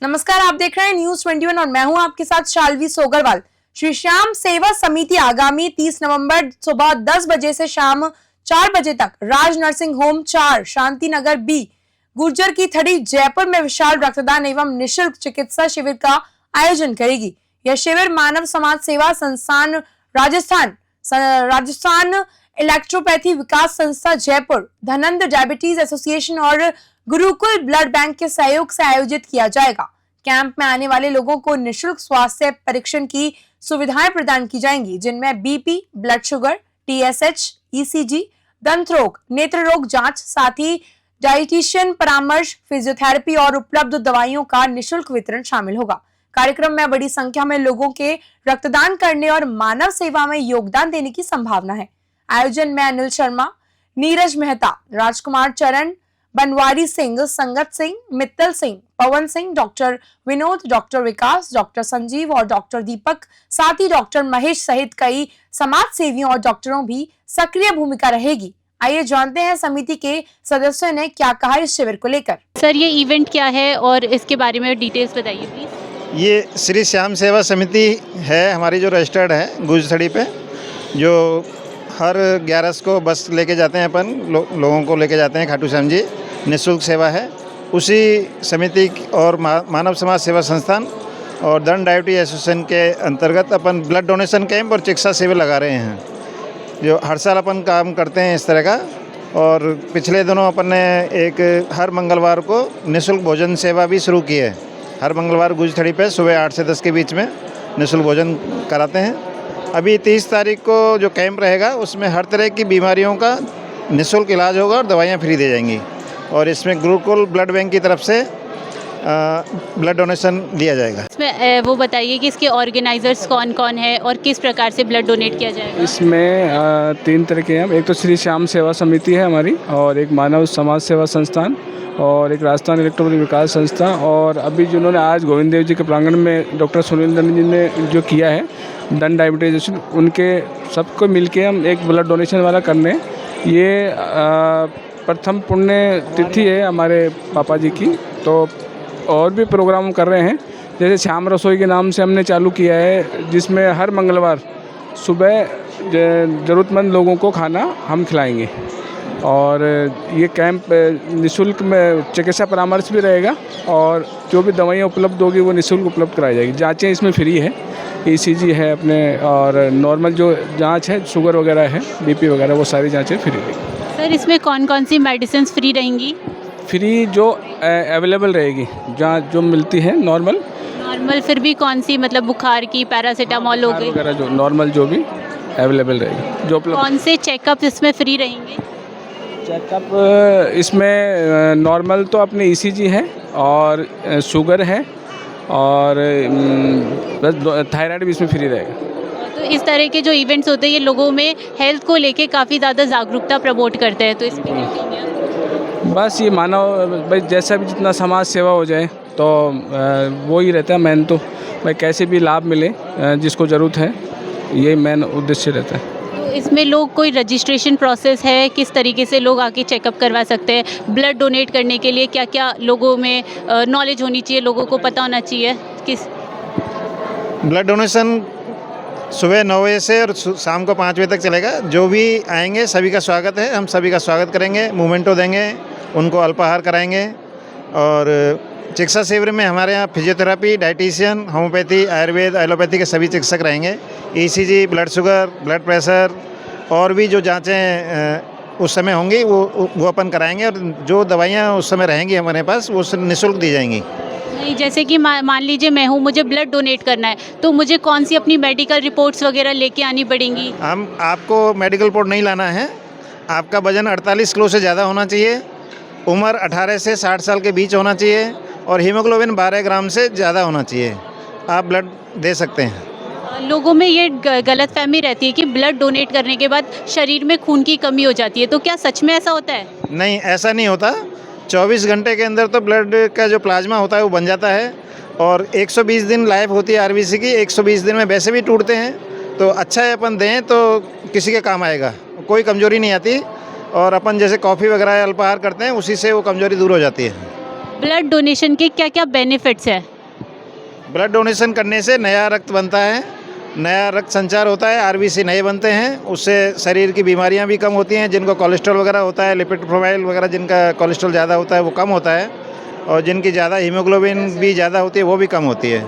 नमस्कार, आप देख रहे हैं न्यूज 21 और मैं हूं आपके साथ शालवी सोगरवाल। श्री श्याम सेवा समिति आगामी 30 नवंबर सुबह 10 बजे से शाम 4 बजे तक राज nursing home 4 Shanti Nagar B Gurjar की थड़ी जयपुर में विशाल रक्तदान एवं निःशुल्क चिकित्सा शिविर का आयोजन करेगी। यह शिविर मानव समाज सेवा संस्थान राजस्थान इलेक्ट्रोपैथी विकास संस्था जयपुर, धनंद डायबिटीज एसोसिएशन और गुरुकुल ब्लड बैंक के सहयोग से आयोजित किया जाएगा। कैंप में आने वाले लोगों को निःशुल्क स्वास्थ्य परीक्षण की सुविधाएं प्रदान की जाएंगी, जिनमें BP, blood sugar, TSH, ECG, दंत रोग, नेत्र रोग जांच, साथ ही डाइटिशियन परामर्श, फिजियोथेरेपी और उपलब्ध दवाइयों का निःशुल्क वितरण शामिल होगा। कार्यक्रम में बड़ी संख्या में लोगों के रक्तदान करने और मानव सेवा में योगदान देने की संभावना है। आयोजन में अनिल शर्मा, नीरज मेहता, राजकुमार चरण, बनवारी सिंह, संगत सिंह, मित्तल सिंह, पवन सिंह, डॉक्टर विनोद, डॉक्टर विकास, डॉक्टर संजीव और डॉक्टर दीपक, साथ ही डॉक्टर महेश सहित कई समाज सेवियों और डॉक्टरों भी सक्रिय भूमिका रहेगी। आइए जानते हैं समिति के सदस्यों ने क्या कहा इस शिविर को लेकर। सर, ये इवेंट क्या है और इसके बारे में डिटेल्स बताइए प्लीज। ये श्री श्याम सेवा समिति है हमारी, जो रजिस्टर्ड है गुजथड़ी पे, जो हर 11 को बस लेके जाते हैं अपन लोगों को लेके जाते हैं खाटू श्याम जी, निःशुल्क सेवा है। उसी समिति और मानव समाज सेवा संस्थान और धन डायबिटीज एसोसिएशन के अंतर्गत अपन ब्लड डोनेशन कैंप और चिकित्सा शिविर लगा रहे हैं, जो हर साल अपन काम करते हैं इस तरह का। और पिछले दिनों अपन ने एक हर मंगलवार को निःशुल्क भोजन सेवा भी शुरू की है। हर मंगलवार गुजथड़ी पे सुबह 8 से 10 के बीच में निःशुल्क भोजन कराते हैं। अभी 30 तारीख को जो कैंप रहेगा उसमें हर तरह की बीमारियों का निःशुल्क इलाज होगा और दवाइयाँ फ्री दी जाएंगी। और इसमें गुरुकुल ब्लड बैंक की तरफ से ब्लड डोनेशन दिया जाएगा। इसमें वो बताइए कि इसके ऑर्गेनाइजर्स कौन कौन है और किस प्रकार से ब्लड डोनेट किया जाएगा। इसमें 3 तरह के हैं। एक तो श्री श्याम सेवा समिति है हमारी, और एक मानव समाज सेवा संस्थान, और एक राजस्थान इलेक्ट्रोपैथी विकास संस्था। और अभी जिन्होंने आज गोविंद देव जी के प्रांगण में डॉक्टर सुनील दंड जी ने जो किया है, धन डायबिटीज, उनके सबको मिलके हम एक ब्लड डोनेशन वाला करने। ये प्रथम पुण्य तिथि है हमारे पापा जी की। तो और भी प्रोग्राम कर रहे हैं, जैसे श्याम रसोई के नाम से हमने चालू किया है, जिसमें हर मंगलवार सुबह ज़रूरतमंद लोगों को खाना हम खिलाएंगे। और ये कैंप निःशुल्क में चिकित्सा परामर्श भी रहेगा, और जो भी दवाइयाँ उपलब्ध होगी वो निःशुल्क उपलब्ध कराई जाएगी। जाँचें इसमें फ्री है, ईसीजी है अपने, और नॉर्मल जो जांच है, शुगर वगैरह है, बीपी वगैरह, वो सारी जांचें फ्री रहेगी। सर, इसमें कौन कौन सी मेडिसिन फ्री रहेंगी? फ्री जो अवेलेबल रहेगी, जहाँ जो मिलती है नॉर्मल। फिर भी कौन सी, मतलब बुखार की, पैरासीटामोल हो गई वगैरह, जो नॉर्मल जो भी अवेलेबल रहेगी, जो उपलब्ध। कौन से चेकअप इसमें फ्री रहेंगे? चेकअप इसमें नॉर्मल तो अपने ईसीजी है, और शुगर है, और बस थायराइड भी इसमें फ्री रहेगा। तो इस तरह के जो इवेंट्स होते हैं, ये लोगों में हेल्थ को लेके काफ़ी ज़्यादा जागरूकता प्रमोट करते हैं, तो इसमें क्या कहेंगे आप? बस ये मानव भाई, जैसा भी जितना समाज सेवा हो जाए तो वो ही रहता है मेन। तो भाई कैसे भी लाभ मिले जिसको ज़रूरत है, यही मेन उद्देश्य रहता है। तो इसमें लोग कोई रजिस्ट्रेशन प्रोसेस है, किस तरीके से लोग आके चेकअप करवा सकते हैं? ब्लड डोनेट करने के लिए क्या क्या लोगों में नॉलेज होनी चाहिए, लोगों को पता होना चाहिए? किस ब्लड डोनेशन सुबह 9 बजे से और शाम को 5 बजे तक चलेगा। जो भी आएंगे सभी का स्वागत है, हम सभी का स्वागत करेंगे, मोमेंटो देंगे, उनको अल्पाहार कराएंगे। और चिकित्सा शिविर में हमारे यहाँ physiotherapy, dietitian, homeopathy, Ayurveda, allopathy के सभी चिकित्सक रहेंगे। ECG, blood sugar, blood pressure और भी जो जांचें उस समय होंगी वो अपन कराएंगे। और जो दवाइयाँ उस समय रहेंगी हमारे पास, वो निःशुल्क दी जाएंगी। नहीं, जैसे कि मान लीजिए मैं हूँ, मुझे ब्लड डोनेट करना है, तो मुझे कौन सी अपनी मेडिकल रिपोर्ट्स वगैरह लेके आनी पड़ेंगी? आपको मेडिकल रिपोर्ट नहीं लाना है। आपका वजन 48 किलो से ज़्यादा होना चाहिए, उम्र 18 से 60 साल के बीच होना चाहिए, और हीमोग्लोबिन 12 ग्राम से ज़्यादा होना चाहिए। आप ब्लड दे सकते हैं। लोगों में ये गलतफहमी रहती है कि ब्लड डोनेट करने के बाद शरीर में खून की कमी हो जाती है, तो क्या सच में ऐसा होता है? नहीं, ऐसा नहीं होता। 24 घंटे के अंदर तो ब्लड का जो प्लाज्मा होता है वो बन जाता है, और 120 दिन लाइफ होती है आरबीसी की। 120 दिन में वैसे भी टूटते हैं, तो अच्छा है अपन दें तो किसी के काम आएगा, कोई कमजोरी नहीं आती। और अपन जैसे कॉफ़ी वगैरह अल्पाहार करते हैं, उसी से वो कमजोरी दूर हो जाती है। ब्लड डोनेशन के क्या क्या बेनिफिट्स है? ब्लड डोनेशन करने से नया रक्त बनता है, नया रक्त संचार होता है, आरबीसी नए बनते हैं। उससे शरीर की बीमारियां भी कम होती हैं। जिनको कोलेस्ट्रॉल वगैरह होता है, लिपिड प्रोफाइल वगैरह जिनका कोलेस्ट्रॉल ज़्यादा होता है वो कम होता है, और जिनकी ज़्यादा हीमोग्लोबिन भी ज़्यादा होती है वो भी कम होती है।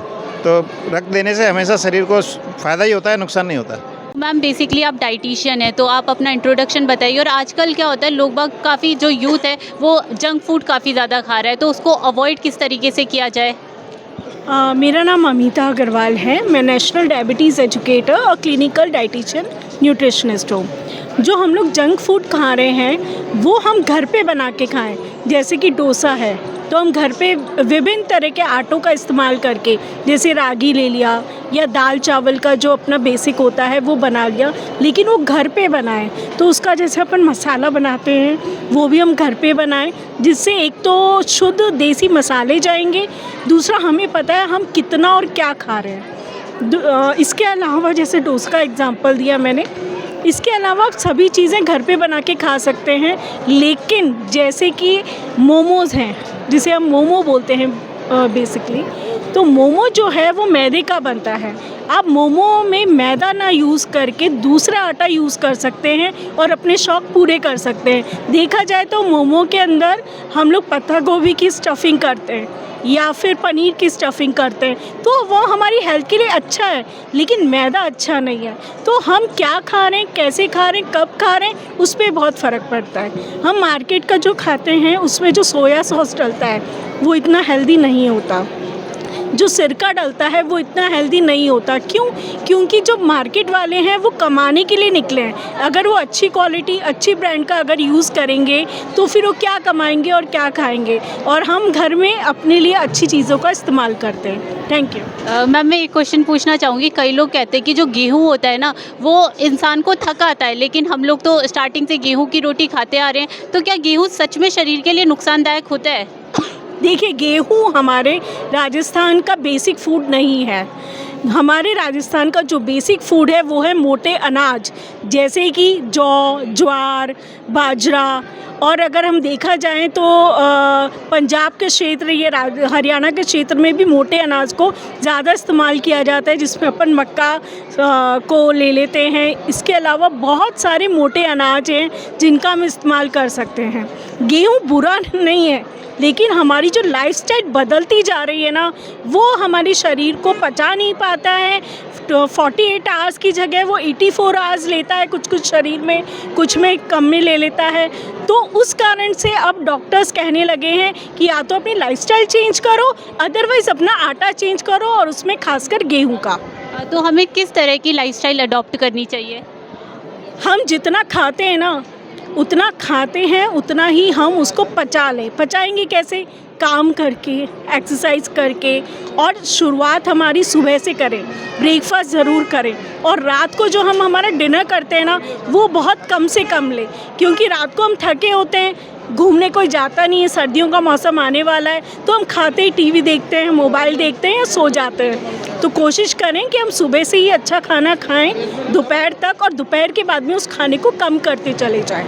तो रक्त देने से हमेशा शरीर को फ़ायदा ही होता है, नुकसान नहीं होता। मैम बेसिकली आप डाइटिशियन हैं, तो आप अपना इंट्रोडक्शन बताइए। और आजकल क्या होता है, लोग बाग काफ़ी जो यूथ है वो जंक फूड काफ़ी ज़्यादा खा रहा है, तो उसको अवॉइड किस तरीके से किया जाए? मेरा नाम अमिता अग्रवाल है। मैं नेशनल डायबिटीज़ एजुकेटर और क्लिनिकल डाइटिशियन न्यूट्रिशनिस्ट हूँ। जो हम लोग जंक फूड खा रहे हैं वो हम घर पे बना के खाएं। जैसे कि डोसा है तो हम घर पे विभिन्न तरह के आटों का इस्तेमाल करके, जैसे रागी ले लिया या दाल चावल का जो अपना बेसिक होता है वो बना लिया, लेकिन वो घर पे बनाएं। तो उसका जैसे अपन मसाला बनाते हैं वो भी हम घर पे बनाएं, जिससे एक तो शुद्ध देसी मसाले जाएंगे, दूसरा हमें पता है हम कितना और क्या खा रहे हैं। इसके अलावा जैसे डोसा का एग्जांपल दिया मैंने, इसके अलावा सभी चीज़ें घर पे बना के खा सकते हैं। लेकिन जैसे कि मोमोज़ हैं, जिसे हम मोमो बोलते हैं बेसिकली, तो मोमो जो है वो मैदे का बनता है। आप मोमो में मैदा ना यूज़ करके दूसरा आटा यूज़ कर सकते हैं और अपने शौक़ पूरे कर सकते हैं। देखा जाए तो मोमो के अंदर हम लोग पत्ता गोभी की स्टफिंग करते हैं या फिर पनीर की स्टफिंग करते हैं, तो वो हमारी हेल्थ के लिए अच्छा है, लेकिन मैदा अच्छा नहीं है। तो हम क्या खा रहे हैं, कैसे खा रहे हैं, कब खा रहे हैं, उस पर बहुत फ़र्क पड़ता है। हम मार्केट का जो खाते हैं उसमें जो सोया सॉस डलता है वो इतना हेल्दी नहीं होता, जो सिरका डलता है वो इतना हेल्दी नहीं होता। क्यों? क्योंकि जो मार्केट वाले हैं वो कमाने के लिए निकले हैं। अगर वो अच्छी क्वालिटी, अच्छी ब्रांड का अगर यूज़ करेंगे तो फिर वो क्या कमाएंगे और क्या खाएंगे, और हम घर में अपने लिए अच्छी चीज़ों का इस्तेमाल करते हैं। Thank you. मैम मैं एक क्वेश्चन पूछना चाहूँगी। कई लोग कहते हैं कि जो गेहूँ होता है ना वो इंसान को थकाता है, लेकिन हम लोग तो स्टार्टिंग से गेहूँ की रोटी खाते आ रहे हैं, तो क्या गेहूँ सच में शरीर के लिए नुकसानदायक होता है? देखिए, गेहूँ हमारे राजस्थान का बेसिक फूड नहीं है। हमारे राजस्थान का जो बेसिक फूड है वो है मोटे अनाज, जैसे कि जौ, ज्वार, बाजरा। और अगर हम देखा जाए तो पंजाब के क्षेत्र, ये हरियाणा के क्षेत्र में भी मोटे अनाज को ज़्यादा इस्तेमाल किया जाता है, जिसमें अपन मक्का को ले लेते हैं। इसके अलावा बहुत सारे मोटे अनाज हैं जिनका हम इस्तेमाल कर सकते हैं। गेहूँ बुरा नहीं है, लेकिन हमारी जो लाइफस्टाइल बदलती जा रही है ना, वो हमारे शरीर को पचा नहीं पाता है। तो 48 आवर्स की जगह वो 84 आवर्स लेता है, कुछ शरीर में, कुछ में कम में ले लेता है। तो उस कारण से अब डॉक्टर्स कहने लगे हैं कि या तो अपनी लाइफस्टाइल चेंज करो, अदरवाइज़ अपना आटा चेंज करो, और उसमें खासकर गेहूँ का। तो हमें किस तरह की लाइफस्टाइल अडॉप्ट करनी चाहिए? हम जितना खाते हैं ना, उतना खाते हैं उतना ही हम उसको पचा लें। पचाएंगे कैसे? काम करके, एक्सरसाइज करके, और शुरुआत हमारी सुबह से करें। ब्रेकफास्ट ज़रूर करें, और रात को जो हम हमारा डिनर करते हैं ना वो बहुत कम से कम लें, क्योंकि रात को हम थके होते हैं, घूमने कोई जाता नहीं है, सर्दियों का मौसम आने वाला है, तो हम खाते ही टीवी देखते हैं, मोबाइल देखते हैं या सो जाते हैं। तो कोशिश करें कि हम सुबह से ही अच्छा खाना खाएं दोपहर तक, और दोपहर के बाद में उस खाने को कम करते चले जाएं।